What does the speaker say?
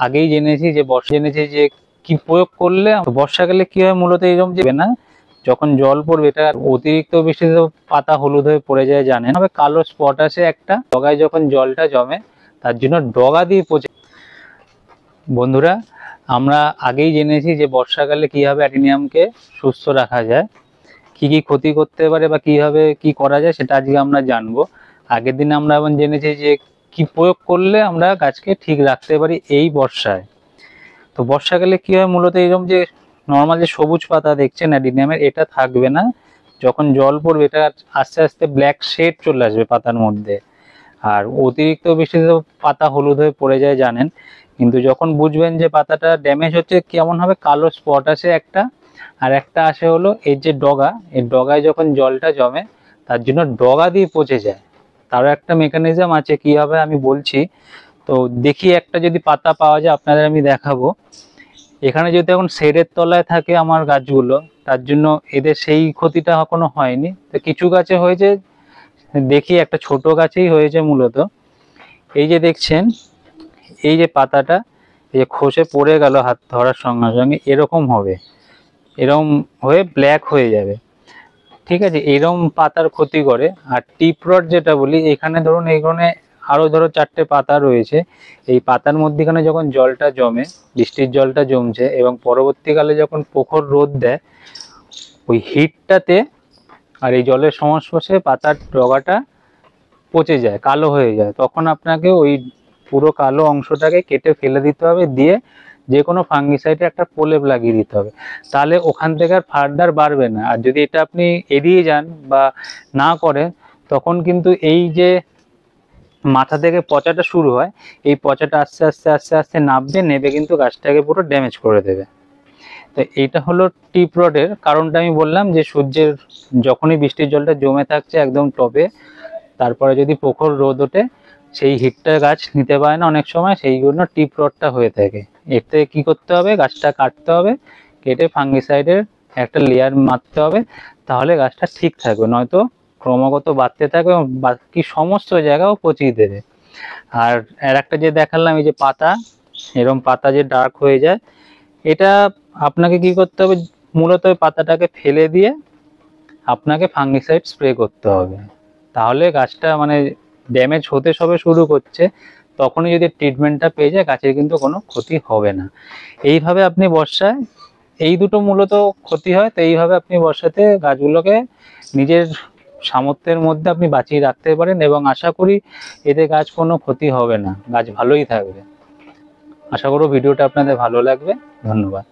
আগেই জেনেছি যে কি প্রয়োগ করলে বর্ষাকালে কি হয় মূলত এরকম যে না, যখন জল পড়বে এটা অতিরিক্ত বৃষ্টিতে পাতা হলুদ হয়ে পড়ে যায় জানেন, তবে কালো স্পট আছে একটা ডগায় যখন জলটা জমে তার জন্য ডগা দিয়ে পচে। বন্ধুরা, আমরা আগেই জেনেছি যে বর্ষাকালে কিভাবে অ্যাডিনিয়ামকে সুস্থ রাখা যায়, কি কি ক্ষতি করতে পারে বা কিভাবে কি করা যায় সেটা আজকে আমরা জানবো। আগের দিন আমরা এখন জেনেছি যে কি প্রয়োগ করলে আমরা গাছকে ঠিক রাখতে পারি এই বর্ষায়। তো বর্ষাকালে কি হয় মূলত এরকম যে নর্মাল যে সবুজ পাতা দেখছেন অ্যাডিনিয়ামের, এটা থাকবে না। যখন জল পড়বে এটা আস্তে আস্তে ব্ল্যাক শেড চলে আসবে পাতার মধ্যে। আর অতিরিক্ত বৃষ্টিতে পাতা হলুদ হয়ে পড়ে যায় জানেন, কিন্তু যখন বুঝবেন যে পাতাটা ড্যামেজ হচ্ছে কেমন হবে, কালো স্পট আছে একটা, আর একটা আসে হলো এই যে ডগা, এই ডগায় যখন জলটা জমে তার জন্য ডগা দিয়ে পচে যায়। তারও একটা মেকানিজম আছে, কি হবে আমি বলছি। তো দেখি একটা যদি পাতা পাওয়া যায় আপনাদের আমি দেখাবো। এখানে যদি এখন শেডের তলায় থাকে আমার গাছগুলো, তার জন্য এদের সেই ক্ষতিটা এখনো হয়নি। তো কিছু গাছে হয়েছে, দেখি একটা ছোট গাছেই হয়েছে মূলত। এই যে দেখছেন এই যে পাতাটা, এই যে খসে পড়ে গেল হাত ধরার সঙ্গে সঙ্গে এরকম হবে, এরকম হয়ে ব্ল্যাক হয়ে যাবে। ঠিক আছে, এরকম পাতার ক্ষতি করে। আর টিপ রড যেটা বলি, এখানে ধরুন এইখানে আরো ধরো 4টে পাতা রয়েছে, এই পাতার মধ্যেখানে যখন জলটা জমে, বৃষ্টির জলটা জমছে এবং পরবর্তীকালে যখন প্রখর রোদ দেয়, ওই হিটটাতে আর এই জলের সংস্পর্শে পাতার ডগাটা পচে যায়, কালো হয়ে যায়। তখন আপনাকে ওই পুরো কালো অংশটাকে কেটে ফেলে দিতে হবে, দিয়ে যে কোনো ফাঙ্গিসাইডে একটা প্রলেপ লাগিয়ে দিতে হবে, তাহলে ওখান থেকে আর ফার্দার বাড়বে না। আর যদি এটা আপনি এড়িয়ে যান বা না করেন, তখন কিন্তু এই যে মাথা থেকে পচাটা শুরু হয়, এই পচাটা আস্তে আস্তে আস্তে আস্তে নেবে কিন্তু গাছটাকে পুরো ড্যামেজ করে দেবে। তো এইটা হলো টিপ রডের কারণটা আমি বললাম, যে সূর্যের যখনই বৃষ্টির জলটা জমে থাকছে একদম টপে, তারপরে যদি প্রখর রোদ ওঠে, সেই হিটটা গাছ নিতে পারে না অনেক সময়, সেই জন্য টিপ রডটা হয়ে থাকে। এতে কি করতে হবে, গাছটা কাটতে হবে, কেটে ফাঙ্গিসাইডের একটা লেয়ার মারতে হবে, তাহলে গাছটা ঠিক থাকবে। নয়তো ক্রমাগত বাড়তে থাকবে এবং বাকি সমস্ত জায়গাও পচিয়ে দেবে। আর একটা যে দেখালাম, এই যে পাতা, এরকম পাতা যে ডার্ক হয়ে যায়, এটা আপনাকে কি করতে হবে, মূলত পাতাটাকে ফেলে দিয়ে আপনাকে ফাঙ্গিসাইড স্প্রে করতে হবে। তাহলে গাছটা মানে ড্যামেজ হতে সবে শুরু করছে, তখনই যদি ট্রিটমেন্টটা পেয়ে যায় গাছের কিন্তু কোনো ক্ষতি হবে না। এইভাবে আপনি বর্ষায় এই দুটো মূলত ক্ষতি হয়, তো এইভাবে আপনি বর্ষাতে গাছগুলোকে নিজের সামর্থ্যের মধ্যে আপনি বাঁচিয়ে রাখতে পারেন এবং আশা করি এতে গাছ কোনো ক্ষতি হবে না, গাছ ভালোই থাকবে। আশা করব ভিডিওটা আপনাদের ভালো লাগবে। ধন্যবাদ।